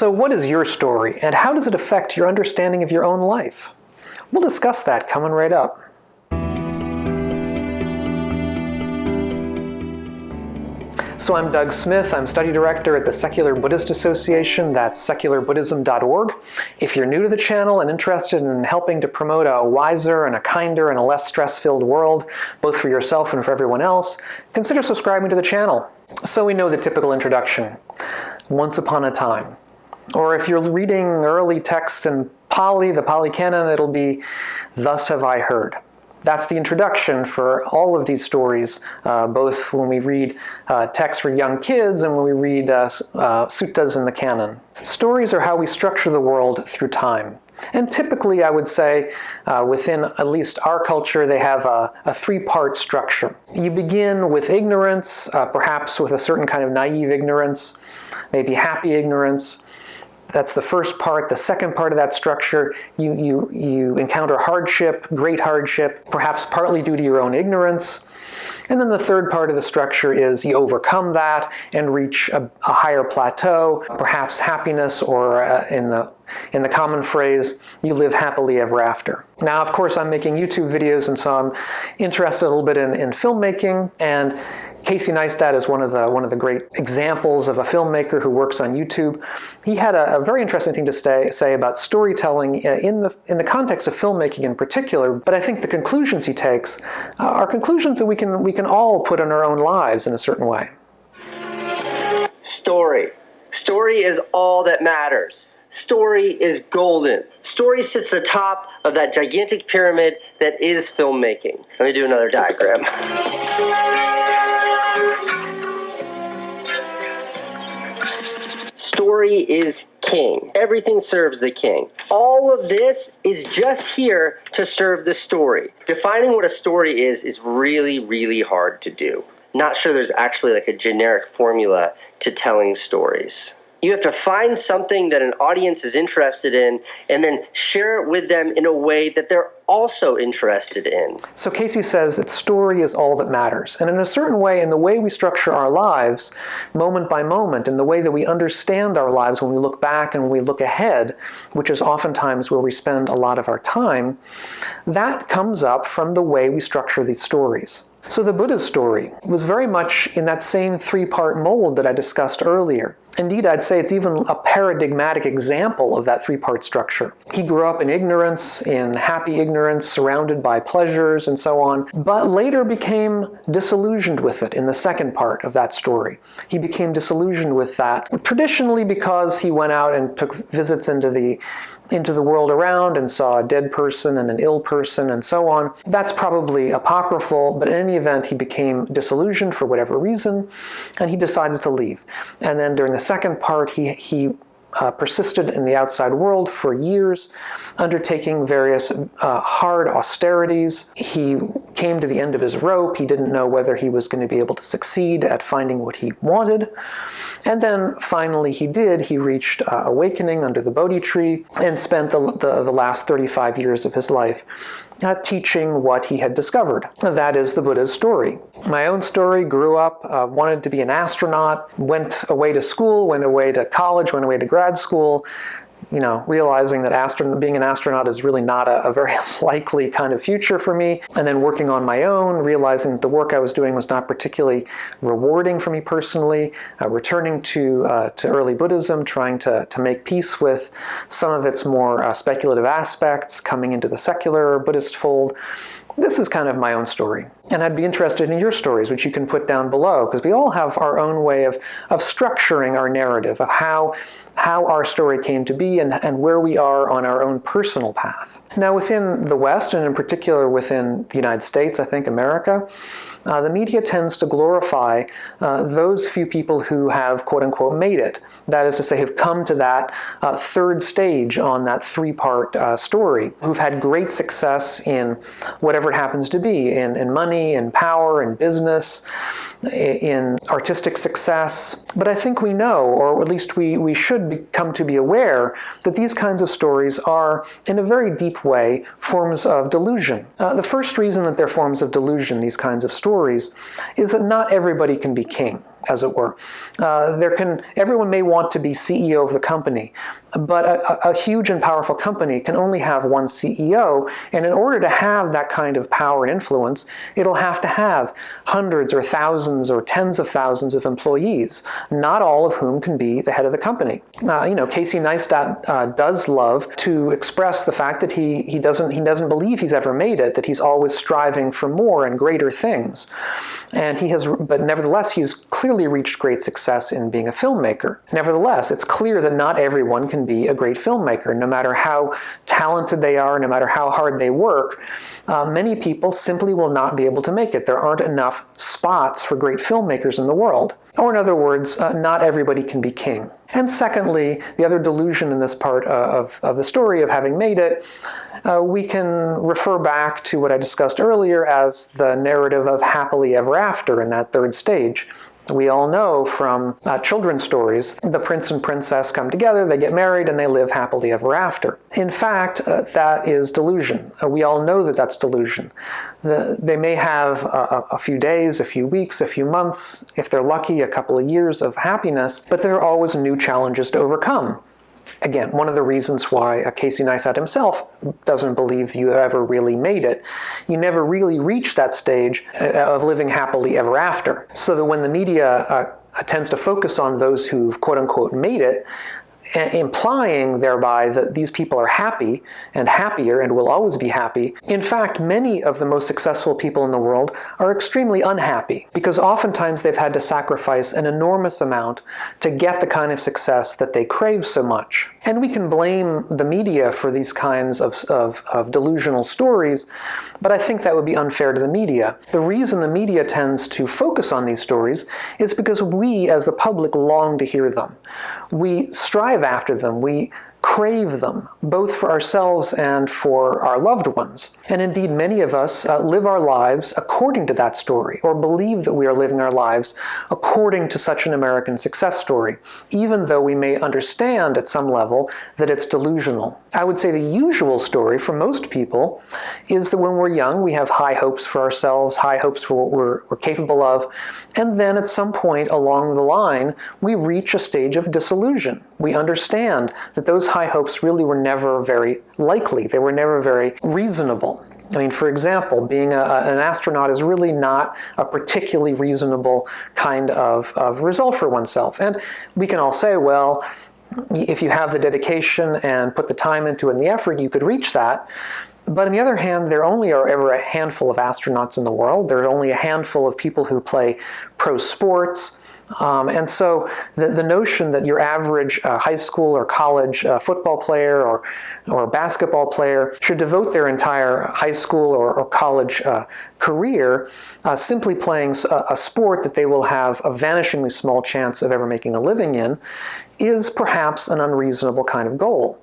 So what is your story, and how does it affect your understanding of your own life? We'll discuss that coming right up. So I'm Doug Smith. I'm study director at the Secular Buddhist Association. That's secularbuddhism.org. If you're new to the channel and interested in helping to promote a wiser and a kinder and a less stress-filled world, both for yourself and for everyone else, consider subscribing to the channel. So we know the typical introduction. Once upon a time. Or if you're reading early texts in Pali, the Pali Canon, it'll be, "Thus have I heard." That's the introduction for all of these stories, both when we read texts for young kids and when we read suttas in the canon. Stories are how we structure the world through time. And typically, I would say, within at least our culture, they have a three-part structure. You begin with ignorance, perhaps with a certain kind of naive ignorance, maybe happy ignorance. That's the first part. The second part of that structure, you encounter hardship, great hardship, perhaps partly due to your own ignorance. And then the third part of the structure is you overcome that and reach a higher plateau, perhaps happiness, or in the common phrase, you live happily ever after. Now, of course, I'm making YouTube videos, and so I'm interested a little bit in filmmaking, and Casey Neistat is one of the great examples of a filmmaker who works on YouTube. He had a very interesting thing to say about storytelling in the context of filmmaking in particular. But I think the conclusions he takes are conclusions that we can all put in our own lives in a certain way. Story. Story is all that matters. Story is golden. Story sits at the top of that gigantic pyramid that is filmmaking. Let me do another diagram. Story is king. Everything serves the king. All of this is just here to serve the story. Defining what a story is really, really hard to do. Not sure there's actually like a generic formula to telling stories. You have to find something that an audience is interested in and then share it with them in a way that they're also interested in. So Casey says that story is all that matters. And in a certain way, in the way we structure our lives, moment by moment, in the way that we understand our lives when we look back and when we look ahead, which is oftentimes where we spend a lot of our time, that comes up from the way we structure these stories. So the Buddha's story was very much in that same three-part mold that I discussed earlier. Indeed, I'd say it's even a paradigmatic example of that three-part structure. He grew up in ignorance, in happy ignorance, surrounded by pleasures and so on, but later became disillusioned with it in the second part of that story. He became disillusioned with that, traditionally because he went out and took visits into the world around and saw a dead person and an ill person and so on. That's probably apocryphal, but in any event, he became disillusioned for whatever reason, and he decided to leave. And then during the second part, he persisted in the outside world for years, undertaking various hard austerities. He came to the end of his rope. He didn't know whether he was going to be able to succeed at finding what he wanted. And then finally he did. He reached awakening under the Bodhi tree and spent the last 35 years of his life teaching what he had discovered. That is the Buddha's story. My own story: grew up, wanted to be an astronaut, went away to school, went away to college, went away to grad school, realizing that being an astronaut is really not a very likely kind of future for me. And then working on my own, realizing that the work I was doing was not particularly rewarding for me personally, returning to early Buddhism, trying to make peace with some of its more speculative aspects, coming into the secular Buddhist fold. This is kind of my own story. And I'd be interested in your stories, which you can put down below, because we all have our own way of structuring our narrative, of how our story came to be and where we are on our own personal path. Now, within the West, and in particular within the United States, I think America, the media tends to glorify those few people who have, quote-unquote, made it. That is to say, have come to that third stage on that three-part story, who've had great success in whatever it happens to be, in money, in power, in business, in artistic success. But I think we know, or at least we should come to be aware, that these kinds of stories are, in a very deep way, forms of delusion. The first reason that they're forms of delusion, these kinds of stories, is that not everybody can be king. as it were. Everyone may want to be CEO of the company, but a huge and powerful company can only have one CEO, and in order to have that kind of power and influence, it'll have to have hundreds or thousands or tens of thousands of employees, not all of whom can be the head of the company. Casey Neistat does love to express the fact that he doesn't believe he's ever made it, that he's always striving for more and greater things. But nevertheless, he's clearly reached great success in being a filmmaker. Nevertheless, it's clear that not everyone can be a great filmmaker, no matter how talented they are, no matter how hard they work. Many people simply will not be able to make it. There aren't enough spots for great filmmakers in the world. Or in other words, not everybody can be king. And secondly, the other delusion in this part of the story of having made it, we can refer back to what I discussed earlier as the narrative of happily ever after in that third stage. We all know from children's stories, the prince and princess come together, they get married, and they live happily ever after. In fact, that is delusion. We all know that that's delusion. They may have a few days, a few weeks, a few months, if they're lucky, a couple of years of happiness, but there are always new challenges to overcome. Again, one of the reasons why Casey Neistat himself doesn't believe you ever really made it. You never really reach that stage of living happily ever after. So that when the media tends to focus on those who've quote-unquote made it, implying thereby that these people are happy and happier and will always be happy. In fact, many of the most successful people in the world are extremely unhappy because oftentimes they've had to sacrifice an enormous amount to get the kind of success that they crave so much. And we can blame the media for these kinds of delusional stories, but I think that would be unfair to the media. The reason the media tends to focus on these stories is because we, as the public, long to hear them. We strive after them. We crave them, both for ourselves and for our loved ones. And indeed, many of us live our lives according to that story, or believe that we are living our lives according to such an American success story, even though we may understand at some level that it's delusional. I would say the usual story for most people is that when we're young, we have high hopes for ourselves, high hopes for what we're capable of, and then at some point along the line, we reach a stage of disillusion. We understand that those high hopes really were never very likely. They were never very reasonable. I mean, for example, being an astronaut is really not a particularly reasonable kind of result for oneself. And we can all say, well, if you have the dedication and put the time into it and the effort, you could reach that. But on the other hand, there only are ever a handful of astronauts in the world. There are only a handful of people who play pro sports. And so the notion that your average high school or college football player or basketball player should devote their entire high school or college career simply playing a sport that they will have a vanishingly small chance of ever making a living in is perhaps an unreasonable kind of goal.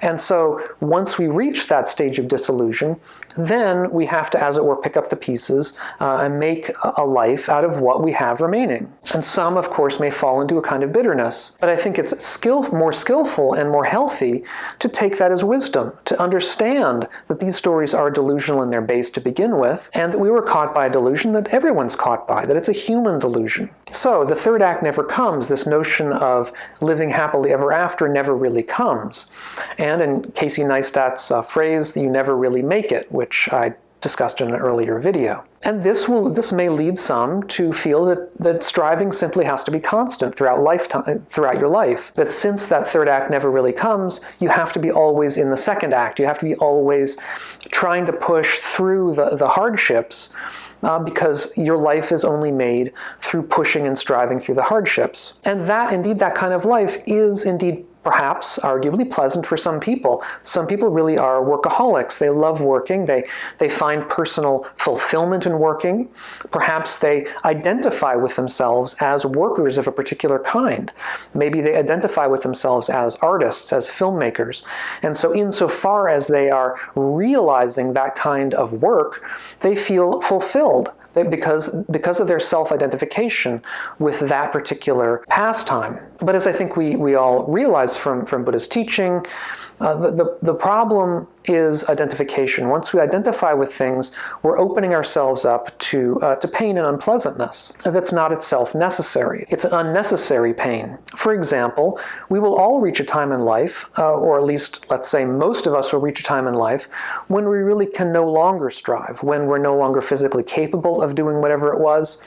And so once we reach that stage of disillusion, then we have to, as it were, pick up the pieces and make a life out of what we have remaining. And some, of course, may fall into a kind of bitterness. But I think it's more skillful and more healthy to take that as wisdom, to understand that these stories are delusional in their base to begin with, and that we were caught by a delusion that everyone's caught by, that it's a human delusion. So the third act never comes. This notion of living happily ever after never really comes. And in Casey Neistat's phrase, you never really make it, which I discussed in an earlier video. And this may lead some to feel that striving simply has to be constant throughout your life. That since that third act never really comes, you have to be always in the second act. You have to be always trying to push through the hardships because your life is only made through pushing and striving through the hardships. And that kind of life is indeed perhaps arguably pleasant for some people. Some people really are workaholics. They love working. They find personal fulfillment in working. Perhaps they identify with themselves as workers of a particular kind. Maybe they identify with themselves as artists, as filmmakers. And so insofar as they are realizing that kind of work, they feel fulfilled because of their self-identification with that particular pastime. But as I think we all realize from Buddhist teaching, the problem is identification. Once we identify with things, we're opening ourselves up to pain and unpleasantness. That's not itself necessary. It's an unnecessary pain. For example, we will all reach a time in life, or at least, let's say, most of us will reach a time in life when we really can no longer strive, when we're no longer physically capable of doing whatever it was,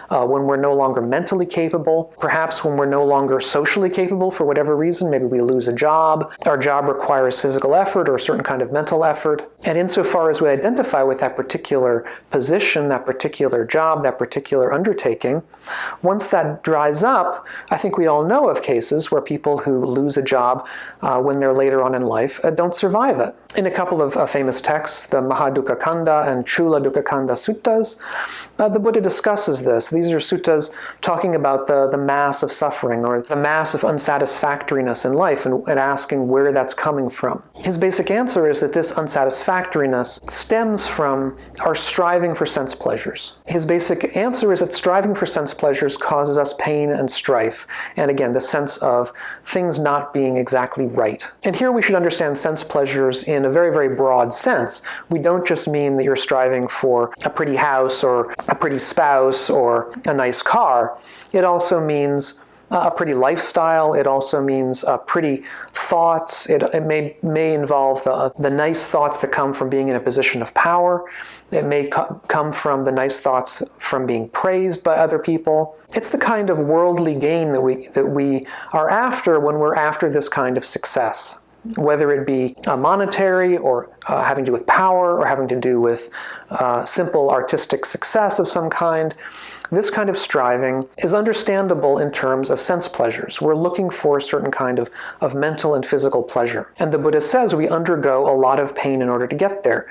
when we're no longer mentally capable, perhaps when we're no longer socially capable for whatever reason. Maybe we lose a job, our job requires physical effort or a certain kind of mental effort. And insofar as we identify with that particular position, that particular job, that particular undertaking, once that dries up, I think we all know of cases where people who lose a job when they're later on in life don't survive it. In a couple of famous texts, the Mahadukkha Kanda and Chula Dukkha Kanda suttas, the Buddha discusses this. These are suttas talking about the mass of suffering or the mass of unsatisfactoriness in life and asking where that's coming from. His basic answer is that this unsatisfactoriness stems from our striving for sense pleasures. His basic answer is that striving for sense pleasures causes us pain and strife, and again, the sense of things not being exactly right. And here we should understand sense pleasures in a very, very broad sense. We don't just mean that you're striving for a pretty house or a pretty spouse or a nice car. It also means a pretty lifestyle. It also means pretty thoughts. It may involve the nice thoughts that come from being in a position of power. It may come from the nice thoughts from being praised by other people. It's the kind of worldly gain that we are after when we're after this kind of success, whether it be monetary or having to do with power or having to do with simple artistic success of some kind. This kind of striving is understandable in terms of sense pleasures. We're looking for a certain kind of mental and physical pleasure. And the Buddha says we undergo a lot of pain in order to get there.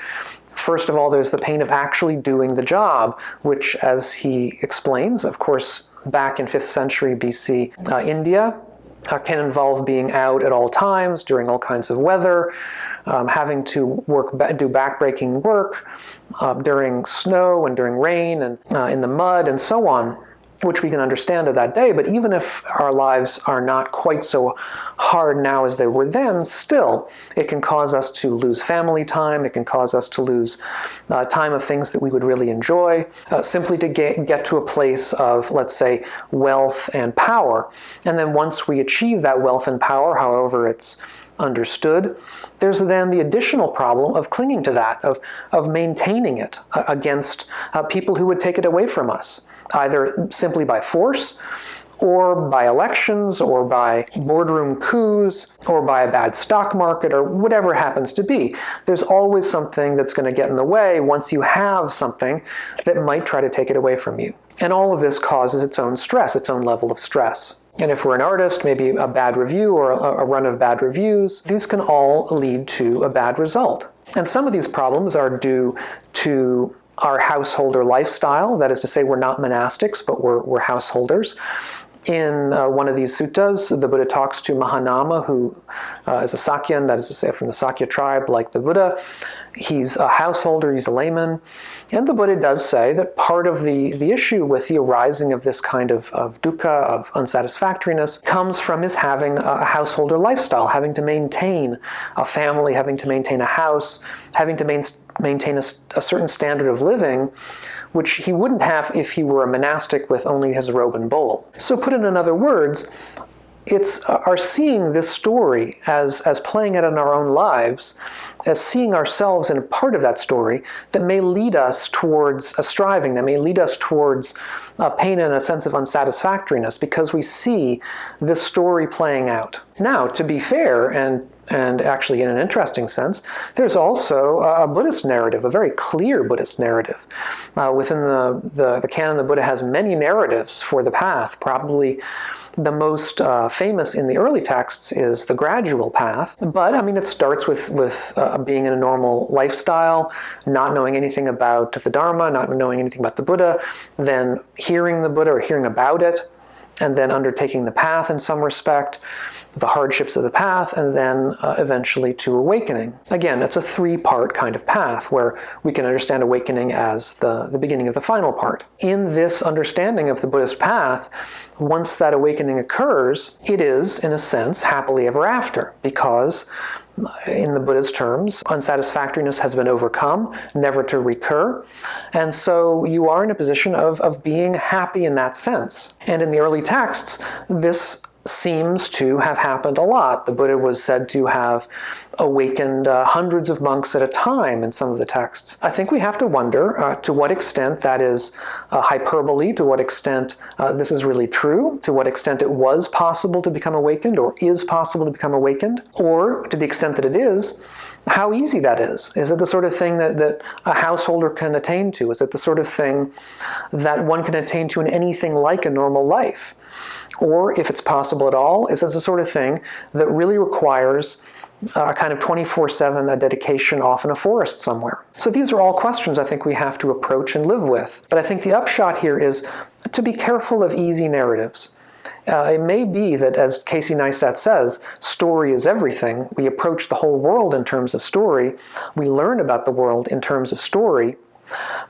First of all, there's the pain of actually doing the job, which, as he explains, of course, back in 5th century BC India, can involve being out at all times, during all kinds of weather, having to do backbreaking work during snow and during rain and in the mud and so on, which we can understand of that day. But even if our lives are not quite so hard now as they were then, still, it can cause us to lose family time. It can cause us to lose time of things that we would really enjoy, simply to get to a place of, let's say, wealth and power. And then once we achieve that wealth and power, however it's understood, there's then the additional problem of clinging to that, of maintaining it against people who would take it away from us, either simply by force, or by elections, or by boardroom coups, or by a bad stock market, or whatever it happens to be. There's always something that's going to get in the way once you have something that might try to take it away from you. And all of this causes its own stress, its own level of stress. And if we're an artist, maybe a bad review or a run of bad reviews, these can all lead to a bad result. And some of these problems are due to our householder lifestyle. That is to say, we're not monastics, but we're householders. In one of these suttas, the Buddha talks to Mahanama, who is a Sakyan, that is to say from the Sakya tribe, like the Buddha. He's a householder, he's a layman. And the Buddha does say that part of the issue with the arising of this kind of dukkha, of unsatisfactoriness, comes from his having a householder lifestyle, having to maintain a family, having to maintain a house, having to maintain a certain standard of living, which he wouldn't have if he were a monastic with only his robe and bowl. So put in other words, it's our seeing this story as playing out in our own lives, as seeing ourselves in a part of that story that may lead us towards a striving, that may lead us towards pain and a sense of unsatisfactoriness, because we see this story playing out. Now, to be fair, and actually in an interesting sense, there's also a Buddhist narrative, a very clear Buddhist narrative. Within the canon, the Buddha has many narratives for the path. Probably the most famous in the early texts is the gradual path. But, I mean, it starts with being in a normal lifestyle, not knowing anything about the Dharma, not knowing anything about the Buddha, then hearing the Buddha or hearing about it, and then undertaking the path in some respect. the hardships of the path, and then eventually to awakening. Again, it's a three-part kind of path where we can understand awakening as the beginning of the final part. In this understanding of the Buddhist path, once that awakening occurs, it is, in a sense, happily ever after, because in the Buddha's terms, unsatisfactoriness has been overcome, never to recur. And so you are in a position of being happy in that sense. And in the early texts, this seems to have happened a lot. The Buddha was said to have awakened hundreds of monks at a time in some of the texts. I think we have to wonder to what extent that is hyperbole, to what extent this is really true, to what extent it was possible to become awakened or is possible to become awakened, or to the extent that it is, how easy that is. Is it the sort of thing that a householder can attain to? Is it the sort of thing that one can attain to in anything like a normal life? Or, if it's possible at all, is this the sort of thing that really requires a kind of 24/7 dedication off in a forest somewhere? So these are all questions I think we have to approach and live with. But I think the upshot here is to be careful of easy narratives. It may be that, as Casey Neistat says, story is everything. We approach the whole world in terms of story. We learn about the world in terms of story.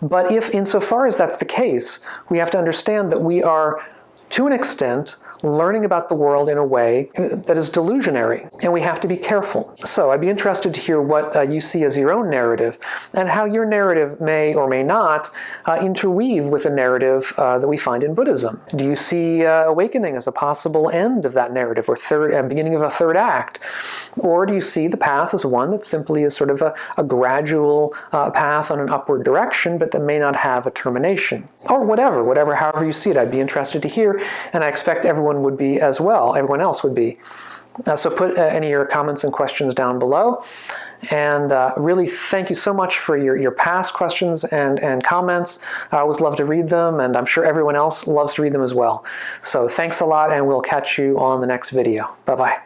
But if, insofar as that's the case, we have to understand that we are, to an extent, learning about the world in a way that is delusionary, and we have to be careful. So I'd be interested to hear what you see as your own narrative, and how your narrative may or may not interweave with the narrative that we find in Buddhism. Do you see awakening as a possible end of that narrative, or beginning of a third act? Or do you see the path as one that simply is sort of a gradual path on an upward direction, but that may not have a termination? Or whatever, however you see it, I'd be interested to hear, and I expect everyone would be as well, everyone else would be. So put any of your comments and questions down below. And really thank you so much for your past questions and comments. I always love to read them, and I'm sure everyone else loves to read them as well. So thanks a lot, and we'll catch you on the next video. Bye-bye.